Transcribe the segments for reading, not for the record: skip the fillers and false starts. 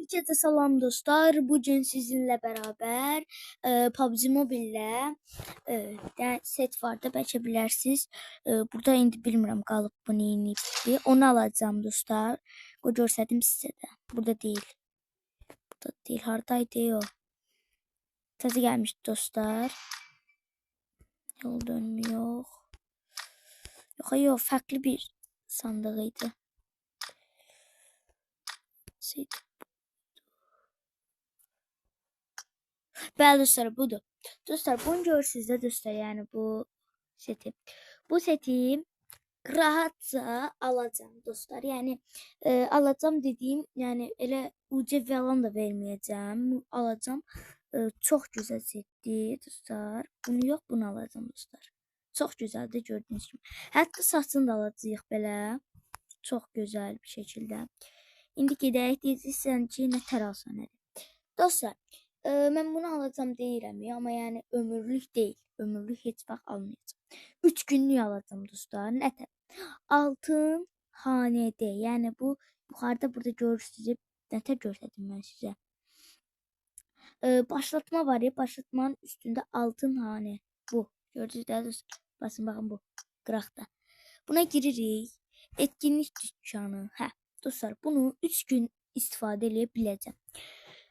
Hər kəsə salam dostlar. Bu gün sizinlə bərabər PUBG Mobile set var da bəlkə bilərsiniz. Burada indi bilmirəm qalıb bu neyinibdi. Onu alacağım dostlar. O göstərdim sizə də. Burada deyil. Burada deyil. Hardaydı o? Təzə gəlmişdi dostlar. Yol dönmüyor. Yox, fərqli bir sandıq idi. Bəli dostlar, budur. Dostlar, bunu görürsünüz də dostlar, yəni bu seti. Bu seti rahatca alacağım dostlar. Yəni alacağım dediyim, yəni elə UC falan da verməyəcəm. Alacağım. Çox gözəl setdir dostlar. Bunu yox, bunu alacağım dostlar. Çox gözəldir gördüyünüz kimi. Hətta saçını da alacağıq belə. Çox gözəl bir şəkildə. İndi gedək deyirsən ki, nə tərəsən nədir. Dostlar, mən bunu alacağım deyirəm ya, amma yəni ömürlük deyil. Ömürlük heç vaxt almayacağım. 3 günlük alacağım dostlar. Nətər? Altın hanədə. Yəni bu yuxarıda burada görürsünüz. Nətər göstərdim mən sizə? Başlatma var ya, başlatmanın üstündə altın hanə. Bu. Gördünüz də dostlar. Basın baxın bu. Qıraqda. Buna giririk. Etkinlik dükkanı. Hə. Dostlar, bunu 3 gün istifadə edə biləcəm.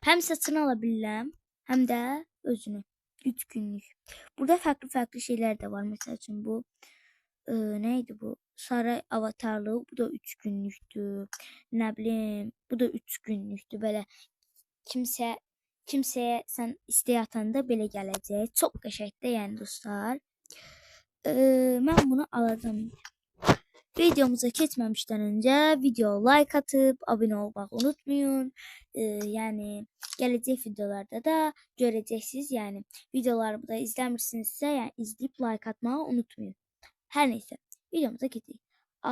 Həm saçını ala bilirəm, həm də özünü. 3 günlük. Burada fərqli şeylər də var. Məsəl üçün bu nə idi bu? Sarı avatarlı. Bu da 3 günlükdür. Nə bilim, bu da 3 günlükdür. Belə kimsəyə sən istəyə atanda belə gələcək. Çox qəşəngdir yəni dostlar. Mən bunu alacağım. Videomuza keçməmişdən öncə video like atıp abone olmağı unutmayın. Yəni gələcək videolarda da görəcəksiniz. Yəni videolarımı da izləmirsinizsə, yəni izləyib like atmağı unutmayın. Hər neysə, videomuza keçək.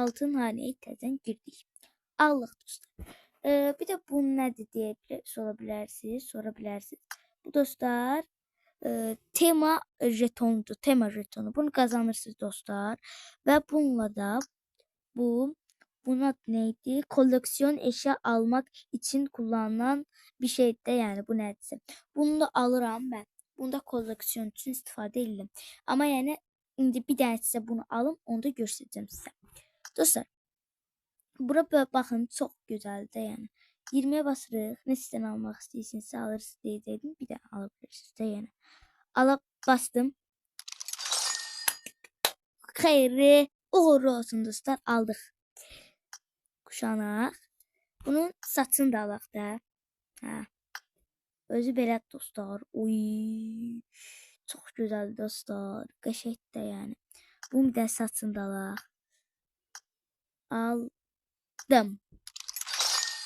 Altın hanəyə təzən girdik. Allah dostlar. Bir də bu nədir deyə sorabilirsiniz. Bu dostlar tema jetonudur. Tema jetonu. Bunu kazanırsınız dostlar. Və bununla da bunun adı neydi? Koleksiyon eşya almak için kullanılan bir şeydir. Yani bu nədirsə. Bunu da alıram mən. Bunu da koleksiyon üçün istifadə edirəm. Amma yəni indi bir dənə sizə bunu alım, onu da göstərəcəm sizə. Dostlar, bura baxın, çox gözəldir yəni. 20'ye basırıq. Nə sizdən almaq istəyirsinizsə alırsınız deyəcəkdim. Bir də alabilirsiniz də yəni. Alıp bastım. Xeyri uğurlu olsun dostlar, aldıq. Kuşanaq. Bunun saçını da alaq da. Hə. Özü belə dostlar. Uy. Çox gözəl dostlar. Qəşəngdir yəni. Bunun da saçını da alaq. Aldım.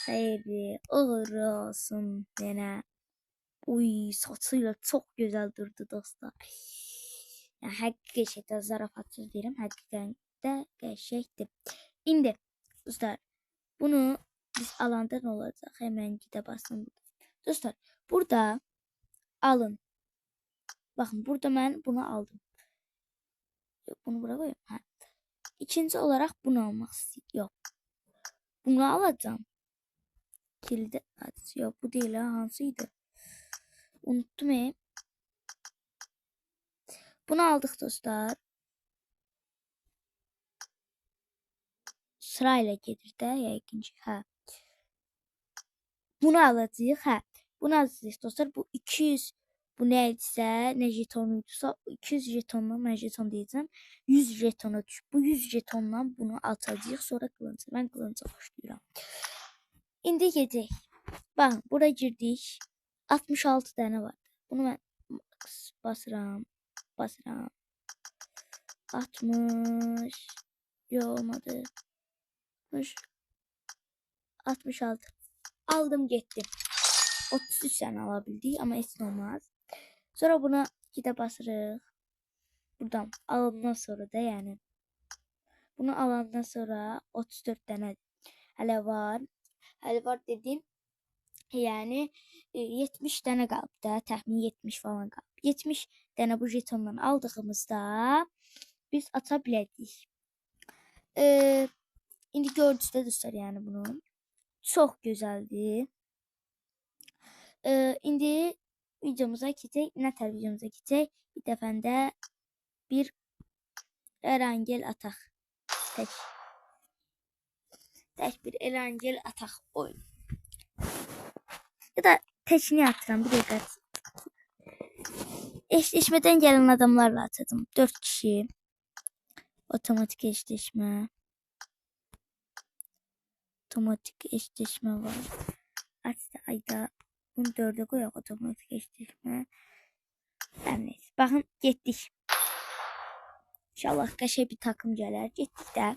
Xeyri uğurlu olsun yenə. Uy, saçıyla çox gözəl durdu dostlar. Yəni, həqiqətən zarafatsız deyirəm. Həqiqətən də qəşəngdir. İndi dostlar, bunu biz alanda nə olacaq? Hemen gidə basın. Dostlar, burada alın. Baxın, burada mən bunu aldım. Bunu bura qoyum. Hə. İkinci olaraq bunu almaq istəyirəm. Yox. Bunu alacağım. Kilidi aç. Yox, bu deyil ha. Hansıydı? Unuttum. Bunu aldık dostlar. Sırayla gelir də ya ikinci. Hə. Bunu alacağıq. Hə. Bunu alacağıq dostlar. Bu 200 bu nə idisə, nə jetonuydusa 200 jetonla mən jeton deyəcəm. 100 jetona düşüb. Bu 100 jetonla bunu atacağıq. Sonra qılınca. Mən qılınca başlayıram. İndi gedək. Baxın, bura girdik. 66 dənə var. Bunu mən basıram. 60. Yox, olmadı. 66. Aldım getdim. 33 tane alabildik ama heç olmaz. Sonra buna gidə basırıq. Buradan alandan sonra da yəni. Bunu alandan sonra 34 dənə hələ var. Hələ var dedim. Yəni 70 dənə qalıb da. Təxmin 70 falan qalıb. 70 dənə bu jetondan aldığımızda biz ata bilərik. İndi gördünüz də dostlar yəni bunu. Çox gözəldir. İndi videomuza keçək. Nətər videomuza keçək? Bir dəfəndə bir Erangel ataq. Tək bir Erangel ataq oyun. Ya da təkini atıram bir dəqiqə. Eşleşmeden gelen adamlarla atadım. 4 kişi. Otomatik eşleşme. Otomatik eşleşme var. Hatta ayda bunu 4'e koyak otomatik eşleşme. Her neyse. Bakın getdik. İnşallah qəşəng bir takım gələr. Getdik də.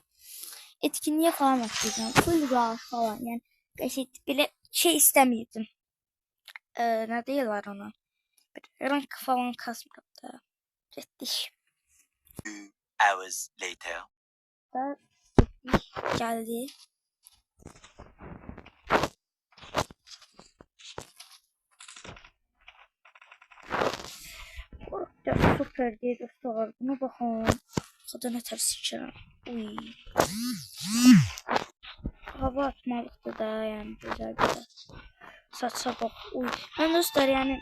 Etkinliğe falan atacağım. Full rahat falan. Yani qəşəng belə şey istəmirdim. Ne diyorlar ona? Bir rank falan kasmıyorum da. Getdik. 2 hours later. Da geldi. Süper diye dostlar. Buna bakın. Kadın ne ters sıçrar. Uy. Hava atmalıktı da yani güzel güzel. Saça bak. Uy. Ben dostlar yani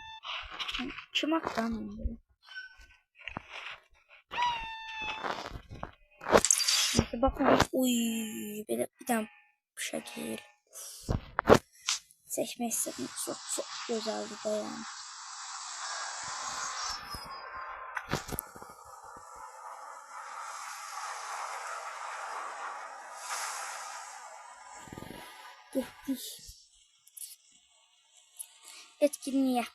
kim aktamam böyle. Neyse bakın. Uy. Bir tane bu şekil. Seçmek istedim. Çok güzeldi de yani. Getdik. Etkinliğe.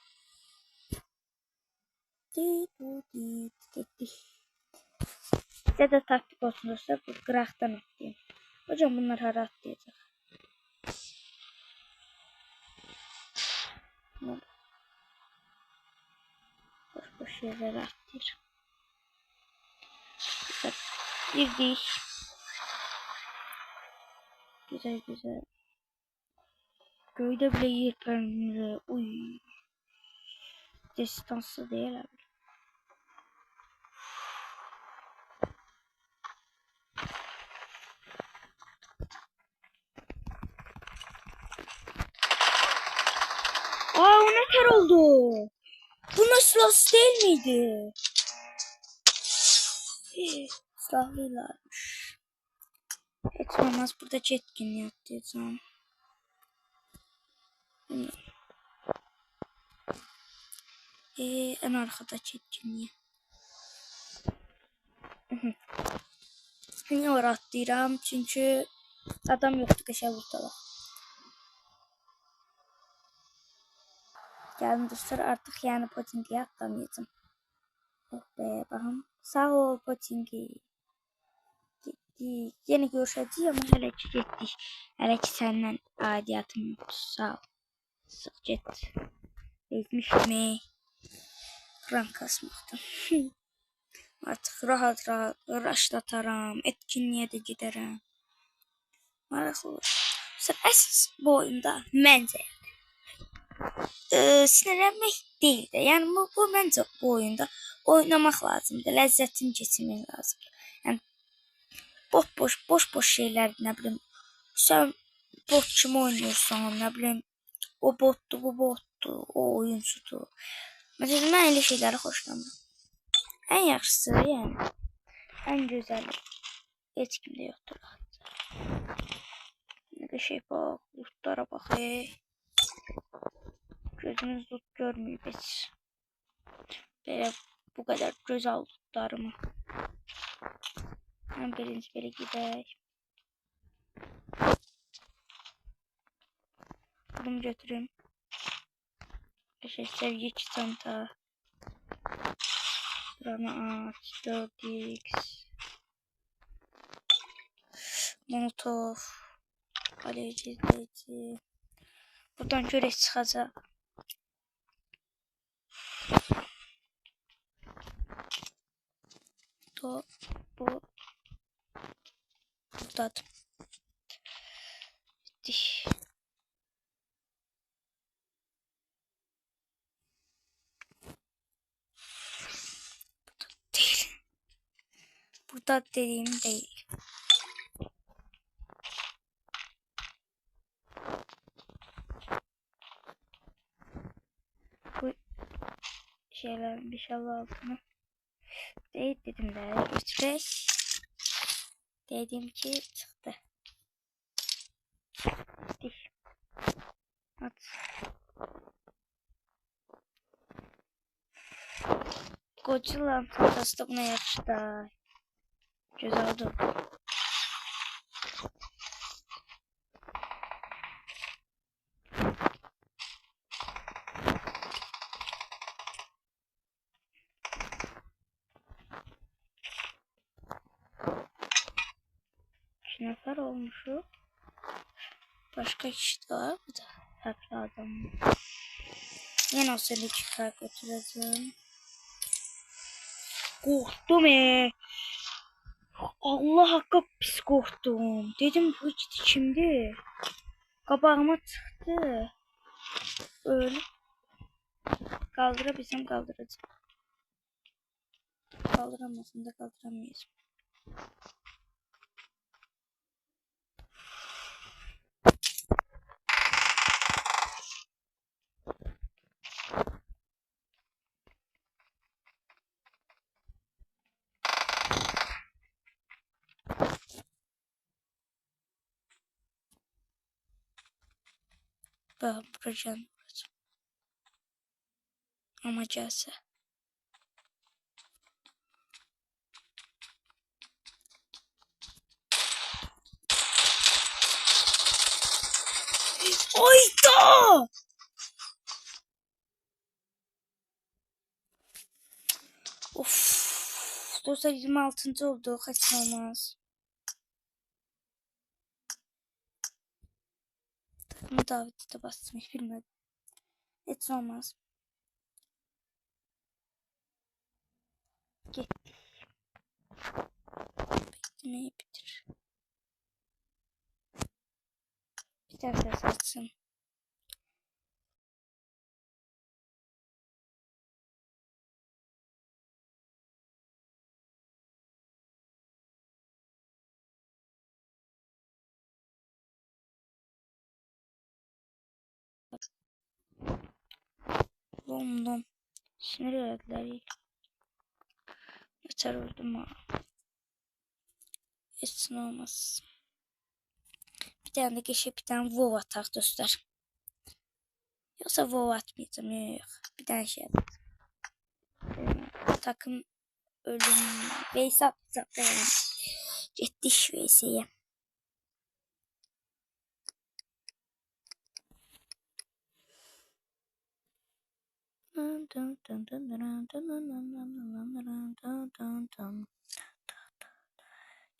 Getdik. Size de taktik olsun dostlar. Bu qıraqdan atlayayım. Hocam bunlar hara atlayacaq? Boş yerlere atlayır. Girdik. Güzel. Göyde bile yerlerimle. Uy. Distanslı değil abi. O ne kar oldu? Bu nasıl değil miydi? Silahlıylarmış. Hiç olmaz burada etkinliği atlayacağım. En arkadaki etkinliği. Niye oraya atlayacağım? Çünkü adam yoktu qəşəng ortada. Geldim dostlar artık yani Potingi'ye atlamayacağım. Oh be bakın. Sağ ol Potingi. Getdik. Yine görüşeceğiz ama hele ki getdik. Hele ki senden adiyatım yoktu. Sağ ol. Sık get. Etmiştim. Rank kasmaktım. Artık rahat raşlataram. Etkinliğe de giderim. Maraqlı olur. Əsas bu oyunda məncə sinirlənmək deyil də. Yəni bu məncə bu oyunda oynamaq lazımdır. Ləzzətini keçirmək lazımdır. Yəni boş şeylər, nə bilim, sən bot kimi oynuyorsan, nə bilim, o botdur, bu botdur, o oyuncudur. Məsələn, mən elə şeyləri xoşlamıram. Ən yaxşısı, yəni, ən gözəli heç kimdə yoxdur. Nə də şey bax, lootlara bax, gözünüz loot görməyib heç. Belə bu qədər gözəl lootlarımı. Mən birinci belə gedək. Bunu götürüm. Seviye 2 çanta. Buranı aç. 4x. Molotov. Alevci. Buradan görev çıkacak. Bu. Buradadır. Diş. Burada dediğim değil. şeyler bir şey altına. Değil dedim de 3-5 dedim ki çıktı. Diş. At. Godzilla'nın tahtası da buna yakıştı. Güzel oldu. İki nefer olmuşu. Başka kişi de var. Bu da haklı adam. Yine o seni çıkar götüreceğim. Korktum Allah hakkı pis korktum. Dedim bu gitti şimdi. Kabağıma çıktı. Öyle. Kaldırabilsem kaldıracağım. Kaldıramazsam da kaldıramayacağım. Ben vuracağım. Ama gelse. Oyda! Of. Dostlar 26. oldu. Kaçınılmaz. Takımı daveti de bastım. Hiç bilmedim. Hiç olmaz. Git. Beklemeyi bitir. Bir dakika satsın. London. Sinir öğretleri. Yeter öldüm ha. Hiç olmaz. Bir tane de geçip bir tane WoW atak dostlar. Yoksa WoW atmayacağım. Yok. Bir tane şey atacağım. Takım ölüm. Veysel atacağım. Yani. Ciddi Veysel'e.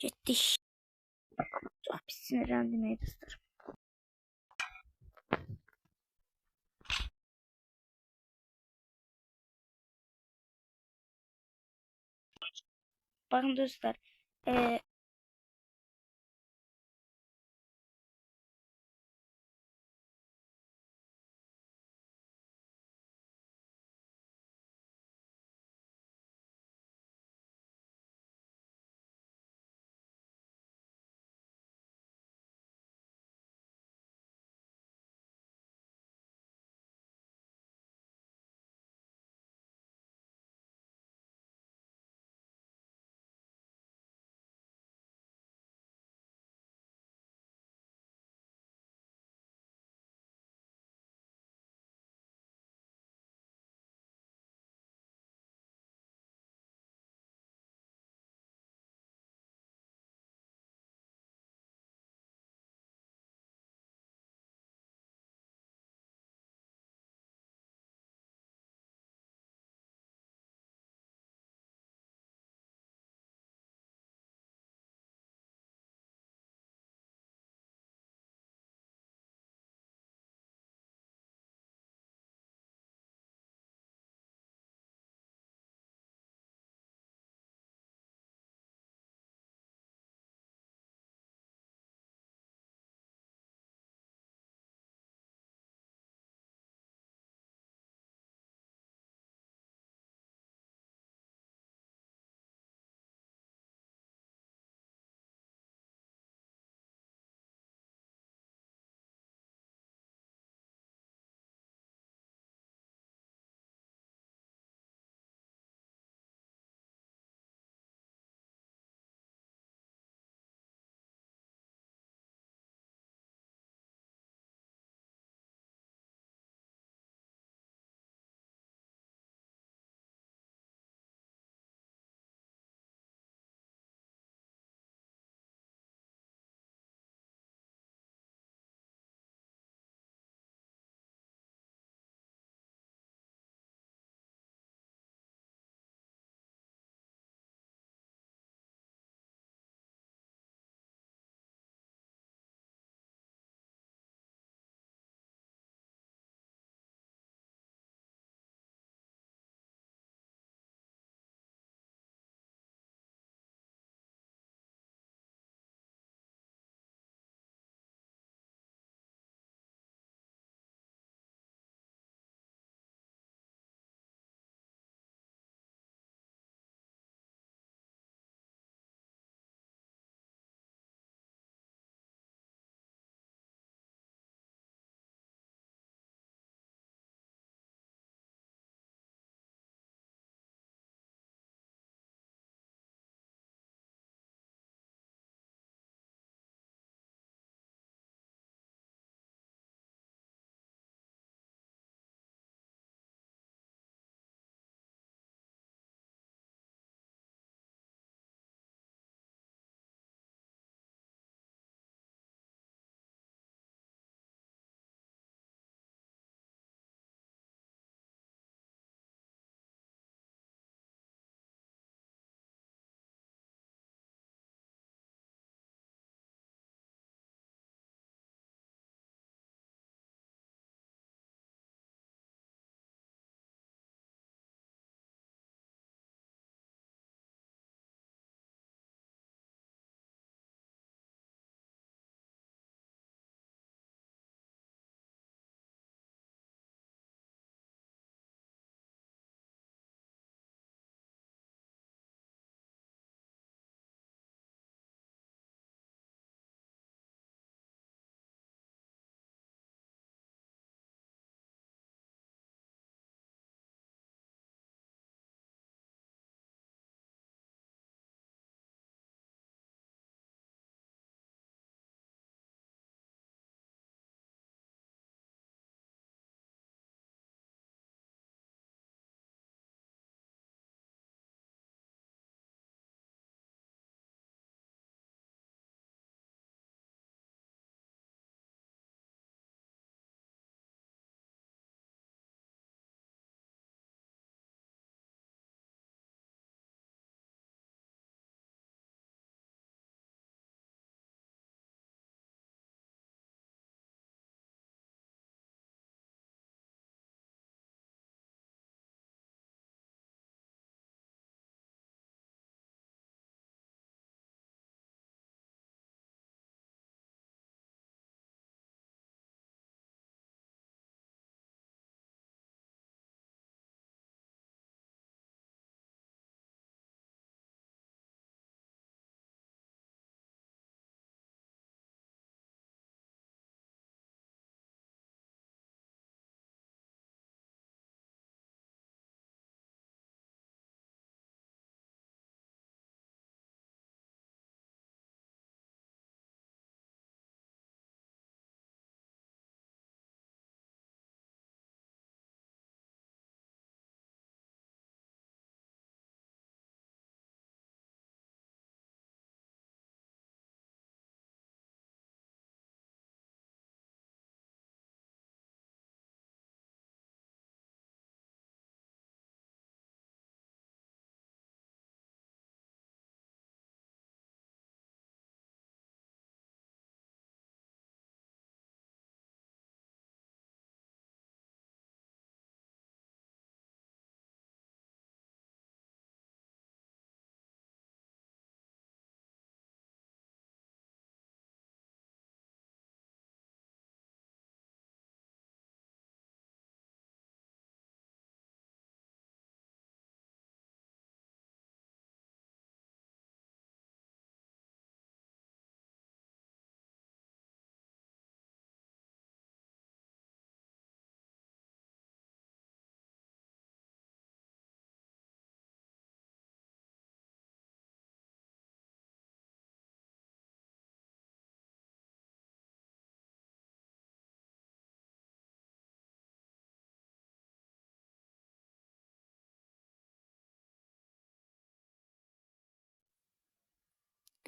Ciddi. Çok bir sinirlendim ey dostlar. Bakın dostlar.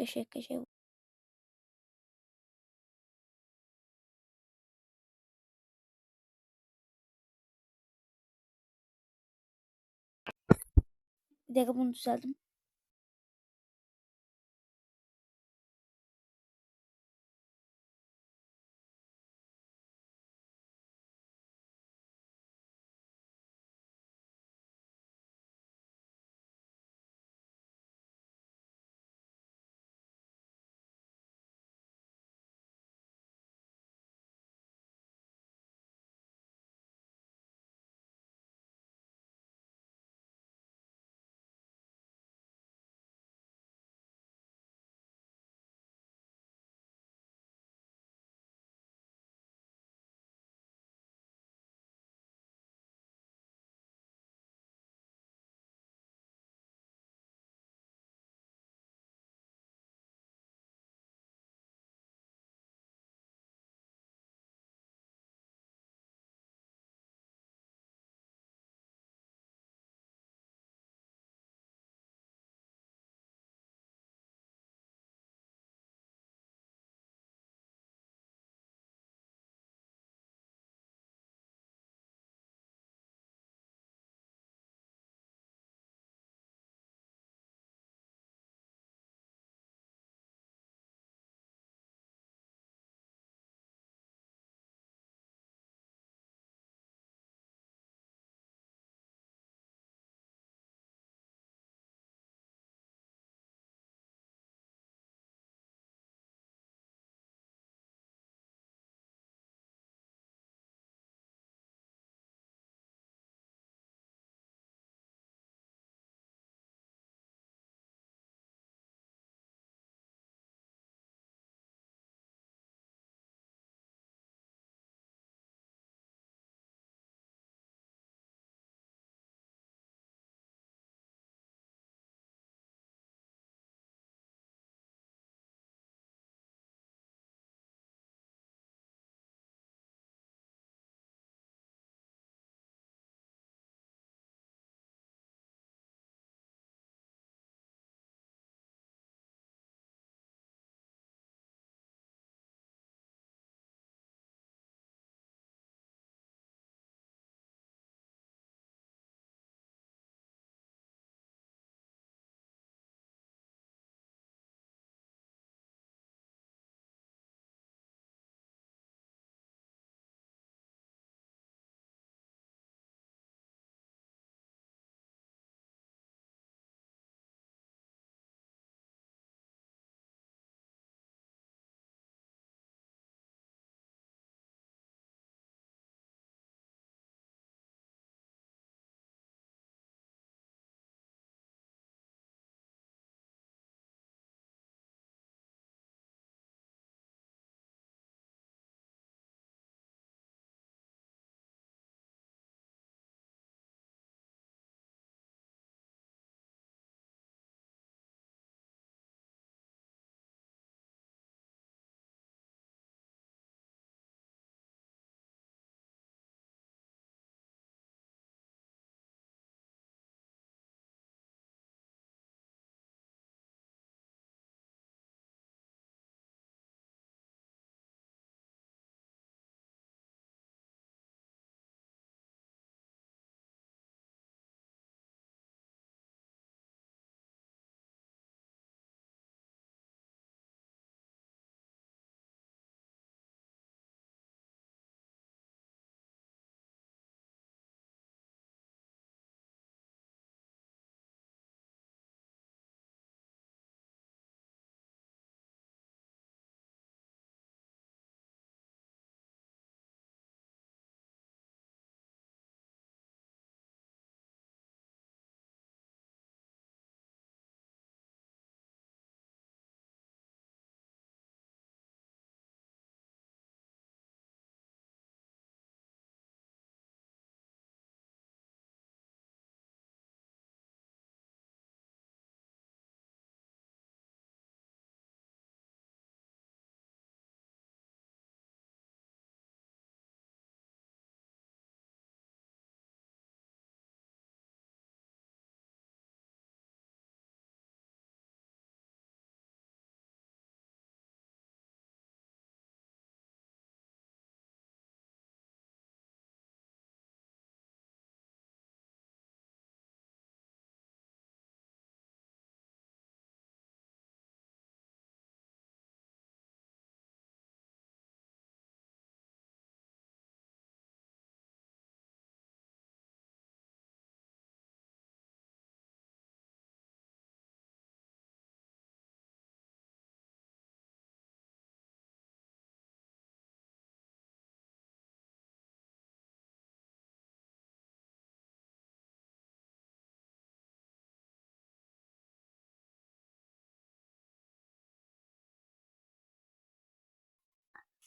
Qəşəng. Bir dəqiqə bunu düzəldim.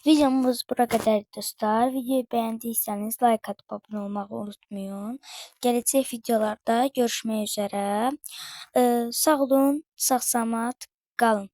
Videomuz bura qədər dostlar. Videoyu bəyəndiyseniz like atıp abone olmağı unutmayın. Gələcək videolarda görüşmək üzərə. Sağ olun, sağ salamat qalın.